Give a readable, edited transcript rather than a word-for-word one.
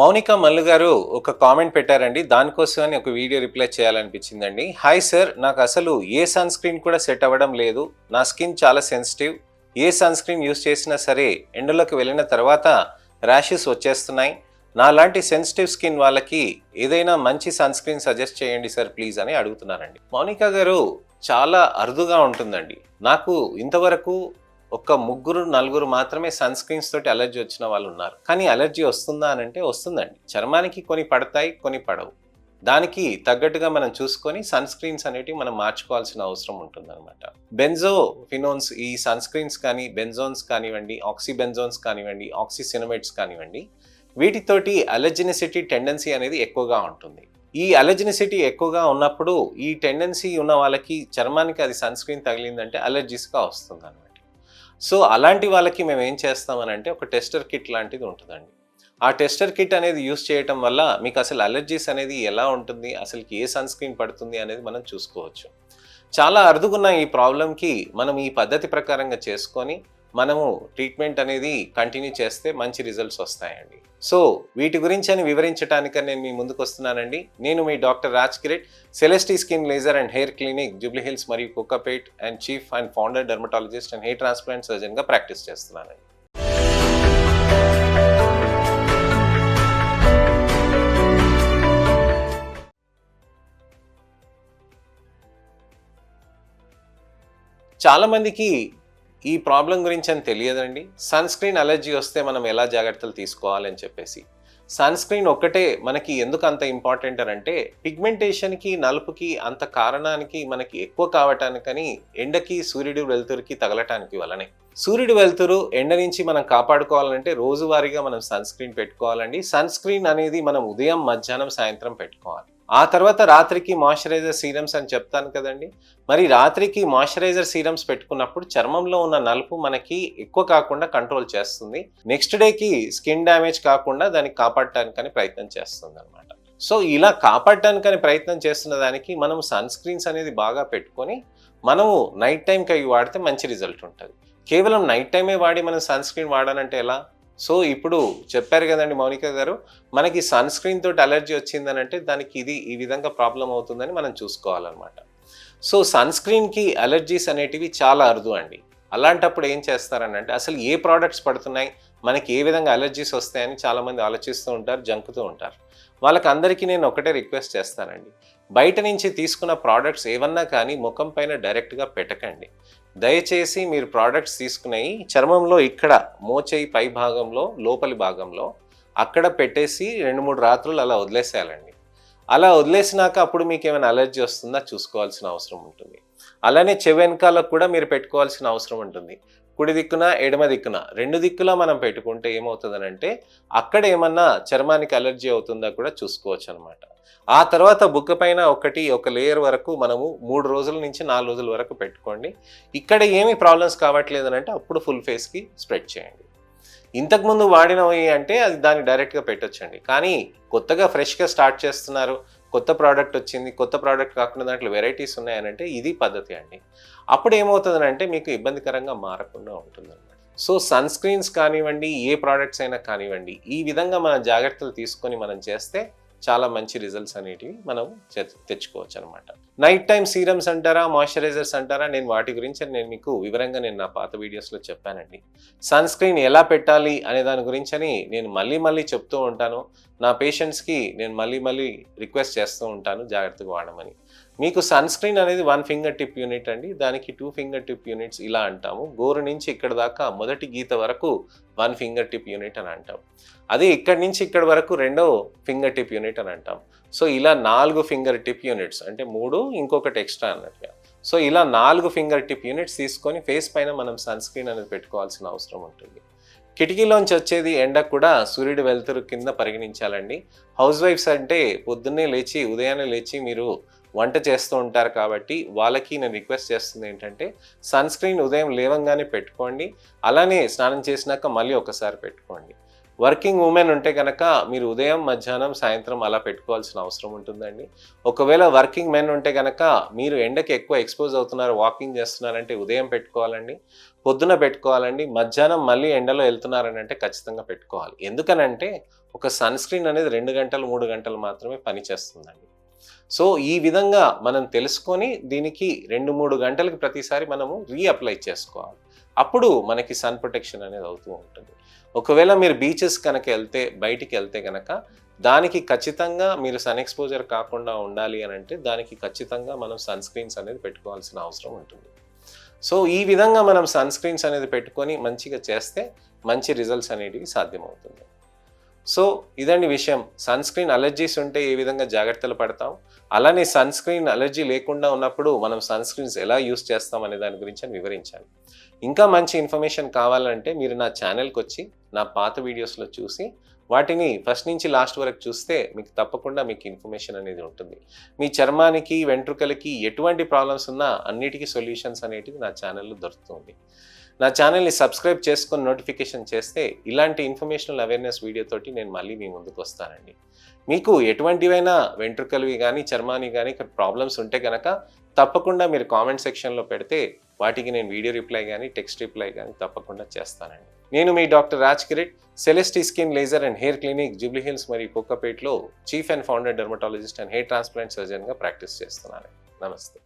మౌనిక మల్లు గారు ఒక కామెంట్ పెట్టారండి. దానికోసమని ఒక వీడియో రిప్లై చేయాలనిపించిందండి. హాయ్ సార్, నాకు అసలు ఏ సన్ స్క్రీన్ కూడా సెట్ అవ్వడం లేదు. నా స్కిన్ చాలా సెన్సిటివ్. ఏ సన్ స్క్రీన్ యూస్ చేసినా సరే ఎండలోకి వెళ్ళిన తర్వాత ర్యాషెస్ వచ్చేస్తున్నాయి. నాలాంటి సెన్సిటివ్ స్కిన్ వాళ్ళకి ఏదైనా మంచి సన్ స్క్రీన్ సజెస్ట్ చేయండి సార్ ప్లీజ్ అని అడుగుతున్నారండి. మౌనిక గారు, చాలా అరుదుగా ఉంటుందండి. నాకు ఇంతవరకు ఒక ముగ్గురు నలుగురు మాత్రమే సన్ స్క్రీన్స్ తోటి అలర్జీ వచ్చిన వాళ్ళు ఉన్నారు. కానీ అలర్జీ వస్తుందా అని అంటే వస్తుందండి. చర్మానికి కొన్ని పడతాయి, కొన్ని పడవు. దానికి తగ్గట్టుగా మనం చూసుకొని సన్ స్క్రీన్స్ అనేటివి మనం మార్చుకోవాల్సిన అవసరం ఉంటుందన్నమాట. బెంజో ఫినోన్స్ ఈ సన్ స్క్రీన్స్ కానీ బెంజోన్స్ కానివ్వండి, ఆక్సిబెంజోన్స్ కానివ్వండి, ఆక్సిసినమేట్స్ కానివ్వండి, వీటితోటి అలర్జినిసిటీ టెండెన్సీ అనేది ఎక్కువగా ఉంటుంది. ఈ అలర్జినిసిటీ ఎక్కువగా ఉన్నప్పుడు ఈ టెండెన్సీ ఉన్న వాళ్ళకి చర్మానికి అది సన్ స్క్రీన్ తగిలిందంటే అలర్జీస్గా వస్తుంది అనమాట. సో అలాంటి వాళ్ళకి మేము ఏం చేస్తామనంటే ఒక టెస్టర్ కిట్ లాంటిది ఉంటుందండి. ఆ టెస్టర్ కిట్ అనేది యూస్ చేయటం వల్ల మీకు అసలు అలర్జీస్ అనేది ఎలా ఉంటుంది, అసలుకి ఏ సన్ స్క్రీన్ పడుతుంది అనేది మనం చూసుకోవచ్చు. చాలా అరుదుగున్న ఈ ప్రాబ్లంకి మనం ఈ పద్ధతి ప్రకారంగా చేసుకొని మనము ట్రీట్మెంట్ అనేది కంటిన్యూ చేస్తే మంచి రిజల్ట్స్ వస్తాయండి. సో వీటి గురించి అని వివరించడానికని నేను మీ ముందుకు వస్తున్నానండి. నేను మీ doctor Raj Kireet, Celestee skin laser and hair clinic, Jubilee Hills మరియు Kokapet and chief and founder dermatologist and hair transplant సర్జన్గా ప్రాక్టీస్ చేస్తున్నానండి. చాలామందికి ఈ ప్రాబ్లం గురించి అని తెలియదండి. సన్ స్క్రీన్ అలర్జీ వస్తే మనం ఎలా జాగ్రత్తలు తీసుకోవాలని చెప్పేసి. సన్ స్క్రీన్ ఒక్కటే మనకి ఎందుకు అంత ఇంపార్టెంట్ అని అంటే, పిగ్మెంటేషన్కి నలుపుకి అంత కారణానికి మనకి ఎక్కువ కావటానికని ఎండకి సూర్యుడి వెలుతురుకి తగలటానికి వలనే. సూర్యుడి వెలుతురు ఎండ నుంచి మనం కాపాడుకోవాలంటే రోజువారీగా మనం సన్ స్క్రీన్ పెట్టుకోవాలండి. సన్ స్క్రీన్ అనేది మనం ఉదయం, మధ్యాహ్నం, సాయంత్రం పెట్టుకోవాలి. ఆ తర్వాత రాత్రికి మాయిశ్చరైజర్ సీరమ్స్ అని చెప్తాను కదండి. మరి రాత్రికి మాయిశ్చరైజర్ సీరమ్స్ పెట్టుకున్నప్పుడు చర్మంలో ఉన్న నలుపు మనకి ఎక్కువ కాకుండా కంట్రోల్ చేస్తుంది. నెక్స్ట్ డేకి స్కిన్ డ్యామేజ్ కాకుండా దాన్ని కాపాడటానికని ప్రయత్నం చేస్తుంది అనమాట. సో ఇలా కాపాడటానికని ప్రయత్నం చేస్తున్న దానికి మనం సన్ స్క్రీన్స్ అనేది బాగా పెట్టుకొని మనము నైట్ టైంకి అవి వాడితే మంచి రిజల్ట్ ఉంటుంది. కేవలం నైట్ టైమే వాడి మనం సన్ స్క్రీన్ వాడాలంటే ఎలా? సో ఇప్పుడు చెప్పారు కదండి మౌనిక గారు, మనకి సన్ స్క్రీన్ తోటి అలర్జీ వచ్చిందని అంటే దానికి ఇది ఈ విధంగా ప్రాబ్లం అవుతుందని మనం చూసుకోవాలన్నమాట. సో సన్ స్క్రీన్కి అలర్జీస్ అనేటివి చాలా అరుదు అండి. అలాంటప్పుడు ఏం చేస్తారని అంటే, అసలు ఏ ప్రోడక్ట్స్ పడుతున్నాయి, మనకి ఏ విధంగా అలర్జీస్ వస్తాయని చాలామంది ఆలోచిస్తూ ఉంటారు, జంకుతూ ఉంటారు. వాళ్ళకి అందరికీ నేను ఒకటే రిక్వెస్ట్ చేస్తానండి. బయట నుంచి తీసుకున్న ప్రోడక్ట్స్ ఏవన్నా కానీ ముఖం పైన డైరెక్ట్గా పెట్టకండి. దయచేసి మీరు ప్రోడక్ట్స్ తీసుకునేవి చర్మంలో ఇక్కడ మోచేయి పై భాగంలో, లోపలి భాగంలో అక్కడ పెట్టేసి 2-3 రాత్రులు అలా వదిలేసేయాలండి. అలా వదిలేసినాక అప్పుడు మీకు ఏమైనా అలర్జీ వస్తుందా చూసుకోవాల్సిన అవసరం ఉంటుంది. అలానే చెవి వెనకాలకు కూడా మీరు పెట్టుకోవాల్సిన అవసరం ఉంటుంది. కుడి దిక్కున, ఎడమ దిక్కున 2 దిక్కులా మనం పెట్టుకుంటే ఏమవుతుందనంటే అక్కడ ఏమన్నా చర్మానికి అలర్జీ అవుతుందా కూడా చూసుకోవచ్చు అనమాట. ఆ తర్వాత బుగ్గ పైన ఒక లేయర్ వరకు మనము 3 రోజుల నుంచి 4 రోజుల వరకు పెట్టుకోండి. ఇక్కడ ఏమి ప్రాబ్లమ్స్ కావట్లేదనంటే అప్పుడు ఫుల్ ఫేస్కి స్ప్రెడ్ చేయండి. ఇంతకుముందు వాడినవి అంటే అది దాన్ని డైరెక్ట్గా పెట్టొచ్చండి. కానీ కొత్తగా ఫ్రెష్గా స్టార్ట్ చేస్తున్నారు, కొత్త ప్రోడక్ట్ వచ్చింది, కొత్త ప్రోడక్ట్ కాకుండా దాంట్లో వెరైటీస్ ఉన్నాయనంటే ఇది పద్ధతి అండి. అప్పుడు ఏమవుతుందనంటే మీకు ఇబ్బందికరంగా మారకుండా ఉంటుందన్నమాట. సో సన్ స్క్రీన్స్ కానివ్వండి, ఏ ప్రోడక్ట్స్ అయినా కానివ్వండి, ఈ విధంగా మన జాగ్రత్తలు తీసుకొని మనం చేస్తే చాలా మంచి రిజల్ట్స్ అనేటివి మనం తెచ్చుకోవచ్చు అనమాట. నైట్ టైం సీరమ్స్ అంటారా, మాయిశ్చరైజర్స్ అంటారా, నేను వాటి గురించి మీకు వివరంగా నా పాత వీడియోస్లో చెప్పానండి. సన్ స్క్రీన్ ఎలా పెట్టాలి అనే దాని గురించి నేను మళ్ళీ చెప్తూ ఉంటాను. నా పేషెంట్స్కి నేను మళ్ళీ రిక్వెస్ట్ చేస్తూ ఉంటాను జాగ్రత్తగా వాడమని. మీకు సన్ స్క్రీన్ అనేది 1 ఫింగర్ టిప్ యూనిట్ అండి. దానికి 2 ఫింగర్ టిప్ యూనిట్స్ ఇలా అంటాము. గోరు నుంచి ఇక్కడ దాకా మొదటి గీత వరకు 1 ఫింగర్ టిప్ యూనిట్ అని అంటాం. అదే ఇక్కడి నుంచి ఇక్కడ వరకు 2వ ఫింగర్ టిప్ యూనిట్ అని అంటాం. సో ఇలా 4 ఫింగర్ టిప్ యూనిట్స్ అంటే 3 ఇంకొకటి ఎక్స్ట్రా అన్నట్టుగా. సో ఇలా 4 ఫింగర్ టిప్ యూనిట్స్ తీసుకొని ఫేస్ పైన మనం సన్ స్క్రీన్ అనేది పెట్టుకోవాల్సిన అవసరం ఉంటుంది. కిటికీలోంచి వచ్చేది ఎండ కూడా సూర్యుడి వెలుతురు కింద పరిగణించాలండి. హౌస్ వైఫ్స్ అంటే ఉదయాన్నే లేచి మీరు వంట చేస్తూ ఉంటారు కాబట్టి వాళ్ళకి నేను రిక్వెస్ట్ చేస్తుంది ఏంటంటే సన్ స్క్రీన్ ఉదయం లేవంగానే పెట్టుకోండి. అలానే స్నానం చేసినాక మళ్ళీ ఒకసారి పెట్టుకోండి. వర్కింగ్ ఉమెన్ ఉంటే కనుక మీరు ఉదయం, మధ్యాహ్నం, సాయంత్రం అలా పెట్టుకోవాల్సిన అవసరం ఉంటుందండి. ఒకవేళ వర్కింగ్ మెన్ ఉంటే కనుక మీరు ఎండకి ఎక్కువ ఎక్స్‌పోజ్ అవుతున్నారు, వాకింగ్ చేస్తున్నారంటే ఉదయం పెట్టుకోవాలండి. పొద్దున పెట్టుకోవాలండి. మధ్యాహ్నం మళ్ళీ ఎండలో ఎళ్తున్నారని అంటే ఖచ్చితంగా పెట్టుకోవాలి. ఎందుకనంటే ఒక సన్ స్క్రీన్ అనేది 2 గంటలు, 3 గంటలు మాత్రమే పనిచేస్తుందండి. సో, ఈ విధంగా మనం తెలుసుకొని దీనికి 2, 3 గంటలకి ప్రతిసారి మనము అప్లై చేసుకోవాలి. అప్పుడు మనకి సన్ ప్రొటెక్షన్ అనేది అవుతూ ఉంటుంది. ఒకవేళ మీరు బీచెస్ కనుక బయటికెళ్తే గనక దానికి ఖచ్చితంగా మీరు సన్ ఎక్స్‌పోజర్ కాకుండా ఉండాలి అనంటే దానికి ఖచ్చితంగా మనం సన్ స్క్రీన్స్ అనేది పెట్టుకోవాల్సిన అవసరం ఉంటుంది. సో, ఈ విధంగా మనం సన్ స్క్రీన్స్ అనేది పెట్టుకొని మంచిగా చేస్తే మంచి రిజల్ట్స్ అనేటివి సాధ్యమవుతుంది. సో, ఇదండి విషయం. సన్ స్క్రీన్ అలర్జీస్ ఉంటే ఏ విధంగా జాగ్రత్తలు పడతాం, అలానే సన్ స్క్రీన్ అలర్జీ లేకుండా ఉన్నప్పుడు మనం సన్ స్క్రీన్స్ ఎలా యూజ్ చేస్తాం అనే దాని గురించి వివరించాను. ఇంకా మంచి ఇన్ఫర్మేషన్ కావాలంటే మీరు నా ఛానల్‌కొచ్చి నా పాత వీడియోస్‌లో చూసి వాటిని ఫస్ట్ నుంచి లాస్ట్ వరకు చూస్తే మీకు తప్పకుండా మీకు ఇన్ఫర్మేషన్ అనేది ఉంటుంది. మీ చర్మానికి, వెంట్రుకలకి ఎటువంటి ప్రాబ్లమ్స్ ఉన్నా అన్నిటికి సొల్యూషన్స్ అనేటివి నా ఛానల్‌లో దొరుకుతుంది. నా ఛానల్‌ని సబ్స్క్రైబ్ చేసుకొని నోటిఫికేషన్ చేస్తే ఇలాంటి ఇన్ఫర్మేషనల్ అవేర్‌నెస్ వీడియోతోటి నేను మళ్ళీ మీ ముందుకు వస్తానండి. మీకు ఎటువంటివైనా వెంట్రుకలవి గానీ, చర్మానికి గానీ ప్రాబ్లమ్స్ ఉంటే గనక తప్పకుండా మీరు కామెంట్ సెక్షన్‌లో పెడితే వాటికి నేను వీడియో రిప్లై గానీ, టెక్స్ట్ రిప్లై గానీ తప్పకుండా చేస్తానండి. నేను మీ doctor Raj Kireet, Celestee skin laser and hair clinic Jubilee Hills మరియు కోకాపేట్‌లో chief and founder dermatologist and hair transplant సర్జన్‌గా ప్రాక్టీస్ చేస్తున్నాను. నమస్తే.